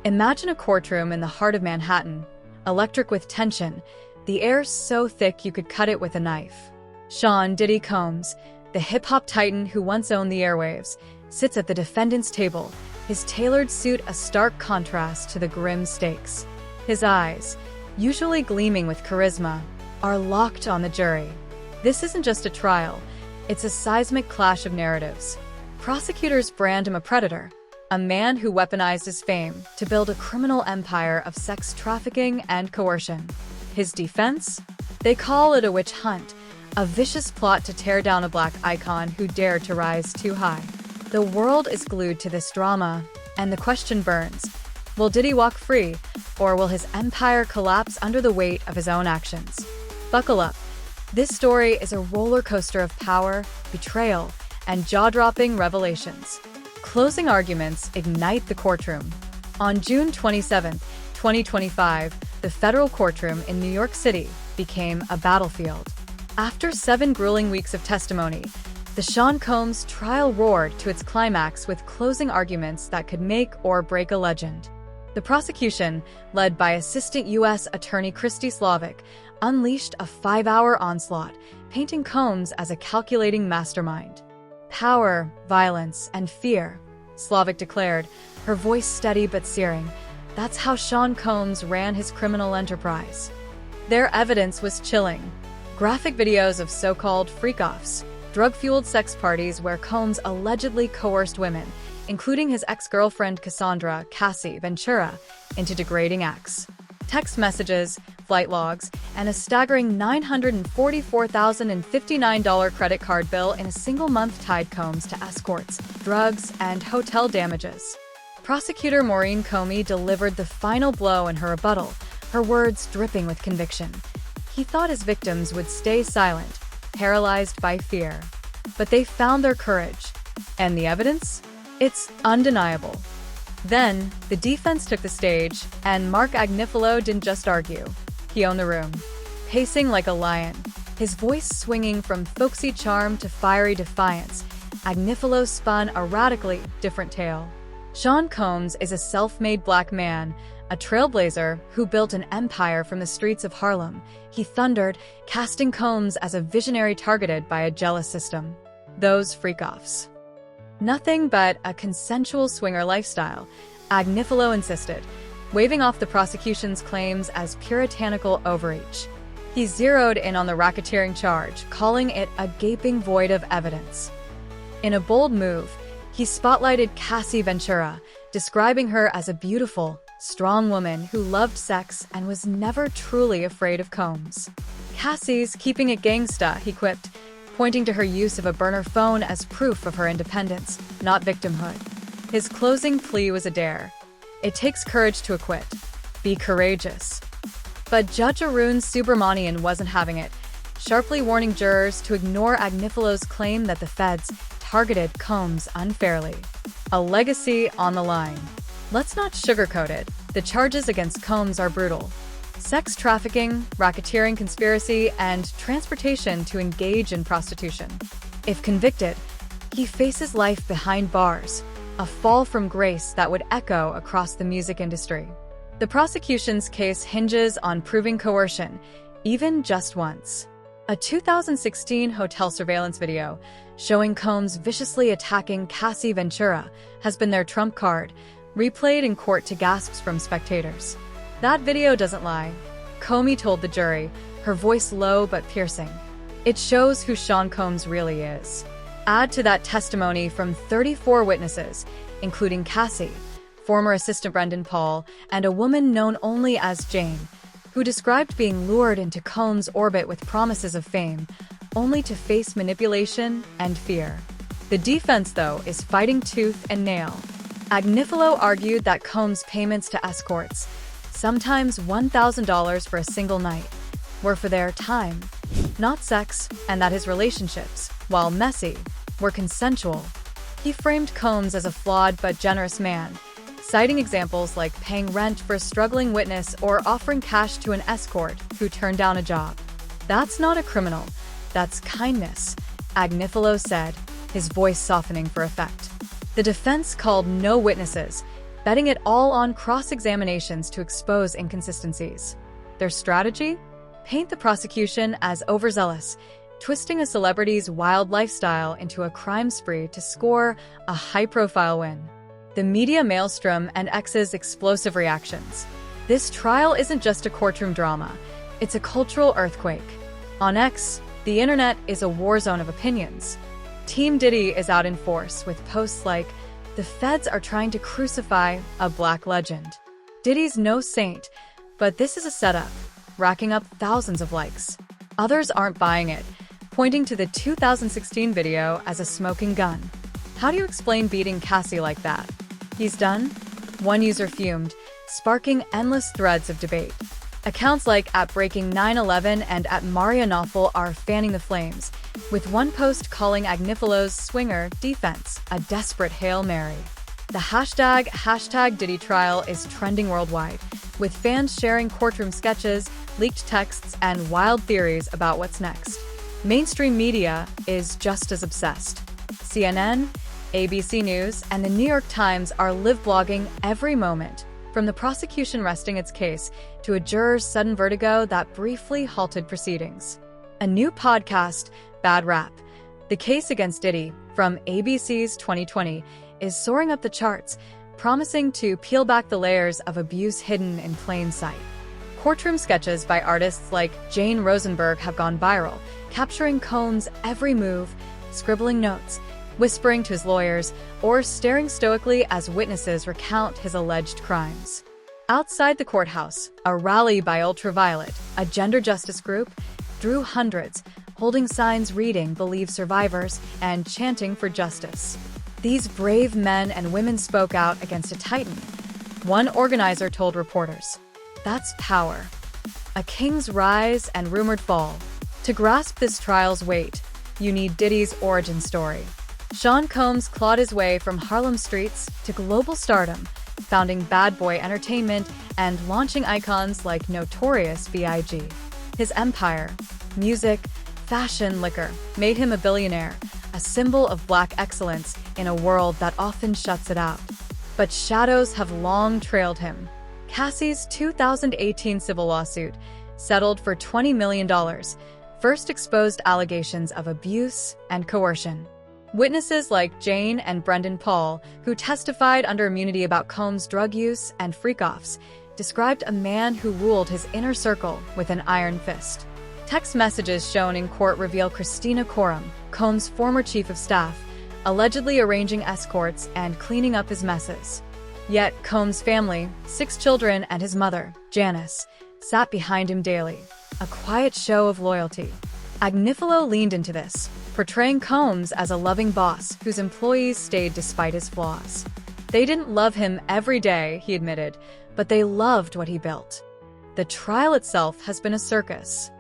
Imagine a courtroom in the heart of Manhattan, electric with tension, the air so thick you could cut it with a knife. Sean "Diddy" Combs, the hip-hop titan who once owned the airwaves, sits at the defendant's table, his tailored suit a stark contrast to the grim stakes. His eyes, usually gleaming with charisma, are locked on the jury. This isn't just a trial, it's a seismic clash of narratives. Prosecutors brand him a predator, a man who weaponized his fame to build a criminal empire of sex trafficking and coercion. His defense? They call it a witch hunt, a vicious plot to tear down a black icon who dared to rise too high. The world is glued to this drama, and the question burns: will Diddy walk free, or will his empire collapse under the weight of his own actions? Buckle up. This story is a roller coaster of power, betrayal, and jaw-dropping revelations. Closing arguments ignite the courtroom. On June 27, 2025, the federal courtroom in New York City became a battlefield. After 7 grueling weeks of testimony, the Sean Combs trial roared to its climax with closing arguments that could make or break a legend. The prosecution, led by Assistant U.S. Attorney Christy Slavic, unleashed a 5-hour onslaught, painting Combs as a calculating mastermind. Power, violence, and fear, Slavic declared, her voice steady but searing. That's how Sean Combs ran his criminal enterprise. Their evidence was chilling. Graphic videos of so-called freak-offs, drug-fueled sex parties where Combs allegedly coerced women, including his ex-girlfriend Cassandra "Cassie" Ventura, into degrading acts. Text messages, flight logs, and a staggering $944,059 credit card bill in a single month tied Combs to escorts, drugs, and hotel damages. Prosecutor Maureen Comey delivered the final blow in her rebuttal, her words dripping with conviction. He thought his victims would stay silent, paralyzed by fear. But they found their courage. And the evidence? It's undeniable. Then, the defense took the stage, and Mark Agnifilo didn't just argue. He owned the room, pacing like a lion, his voice swinging from folksy charm to fiery defiance. Agnifilo spun a radically different tale. Sean Combs is a self-made black man, a trailblazer who built an empire from the streets of Harlem. He thundered, casting Combs as a visionary targeted by a jealous system. Those freak-offs. Nothing but a consensual swinger lifestyle, Agnifilo insisted, waving off the prosecution's claims as puritanical overreach. He zeroed in on the racketeering charge, calling it a gaping void of evidence. In a bold move, he spotlighted Cassie Ventura, describing her as a beautiful, strong woman who loved sex and was never truly afraid of Combs. "Cassie's keeping it gangsta," he quipped, pointing to her use of a burner phone as proof of her independence, not victimhood. His closing plea was a dare. It takes courage to acquit. Be courageous. But Judge Arun Subramanian wasn't having it, sharply warning jurors to ignore Agnifilo's claim that the feds targeted Combs unfairly. A legacy on the line. Let's not sugarcoat it. The charges against Combs are brutal. Sex trafficking, racketeering conspiracy, and transportation to engage in prostitution. If convicted, he faces life behind bars, a fall from grace that would echo across the music industry. The prosecution's case hinges on proving coercion, even just once. A 2016 hotel surveillance video showing Combs viciously attacking Cassie Ventura has been their trump card, replayed in court to gasps from spectators. That video doesn't lie, Comey told the jury, her voice low but piercing. It shows who Sean Combs really is. Add to that testimony from 34 witnesses, including Cassie, former assistant Brendan Paul, and a woman known only as Jane, who described being lured into Combs' orbit with promises of fame, only to face manipulation and fear. The defense, though, is fighting tooth and nail. Agnifilo argued that Combs' payments to escorts, sometimes $1,000 for a single night, were for their time, not sex, and that his relationships, while messy, were consensual. He framed Combs as a flawed but generous man, citing examples like paying rent for a struggling witness or offering cash to an escort who turned down a job. "That's not a criminal, that's kindness," Agnifilo said, his voice softening for effect. The defense called no witnesses, betting it all on cross-examinations to expose inconsistencies. Their strategy? Paint the prosecution as overzealous, twisting a celebrity's wild lifestyle into a crime spree to score a high-profile win. The media maelstrom and X's explosive reactions. This trial isn't just a courtroom drama, it's a cultural earthquake. On X, the internet is a war zone of opinions. Team Diddy is out in force with posts like, "The feds are trying to crucify a black legend." Diddy's no saint, but this is a setup, racking up thousands of likes. Others aren't buying it, pointing to the 2016 video as a smoking gun. How do you explain beating Cassie like that? He's done? One user fumed, sparking endless threads of debate. Accounts like @Breaking911 and @MariaNawful are fanning the flames, with one post calling Agnifalo's swinger defense a desperate Hail Mary. The hashtag Diddy trial is trending worldwide, with fans sharing courtroom sketches, leaked texts, and wild theories about what's next. Mainstream media is just as obsessed. CNN, ABC News, and the New York Times are live-blogging every moment, from the prosecution resting its case to a juror's sudden vertigo that briefly halted proceedings. A new podcast, Bad Rap, The Case Against Diddy, from ABC's 2020, is soaring up the charts, promising to peel back the layers of abuse hidden in plain sight. Courtroom sketches by artists like Jane Rosenberg have gone viral, capturing Combs' every move, scribbling notes, whispering to his lawyers, or staring stoically as witnesses recount his alleged crimes. Outside the courthouse, a rally by Ultraviolet, a gender justice group, drew hundreds, holding signs reading "Believe Survivors" and chanting for justice. These brave men and women spoke out against a titan. One organizer told reporters, "That's power. A king's rise and rumored fall. To grasp this trial's weight, you need Diddy's origin story." Sean Combs clawed his way from Harlem streets to global stardom, founding Bad Boy Entertainment and launching icons like Notorious B.I.G. His empire, music, fashion, liquor, made him a billionaire, a symbol of black excellence in a world that often shuts it out. But shadows have long trailed him. Cassie's 2018 civil lawsuit, settled for $20 million, first exposed allegations of abuse and coercion. Witnesses like Jane and Brendan Paul, who testified under immunity about Combs' drug use and freak-offs, described a man who ruled his inner circle with an iron fist. Text messages shown in court reveal Christina Coram, Combs' former chief of staff, allegedly arranging escorts and cleaning up his messes. Yet Combs' family, 6 children and his mother, Janice, sat behind him daily, a quiet show of loyalty. Agnifalo leaned into this, portraying Combs as a loving boss whose employees stayed despite his flaws. They didn't love him every day, he admitted, but they loved what he built. The trial itself has been a circus.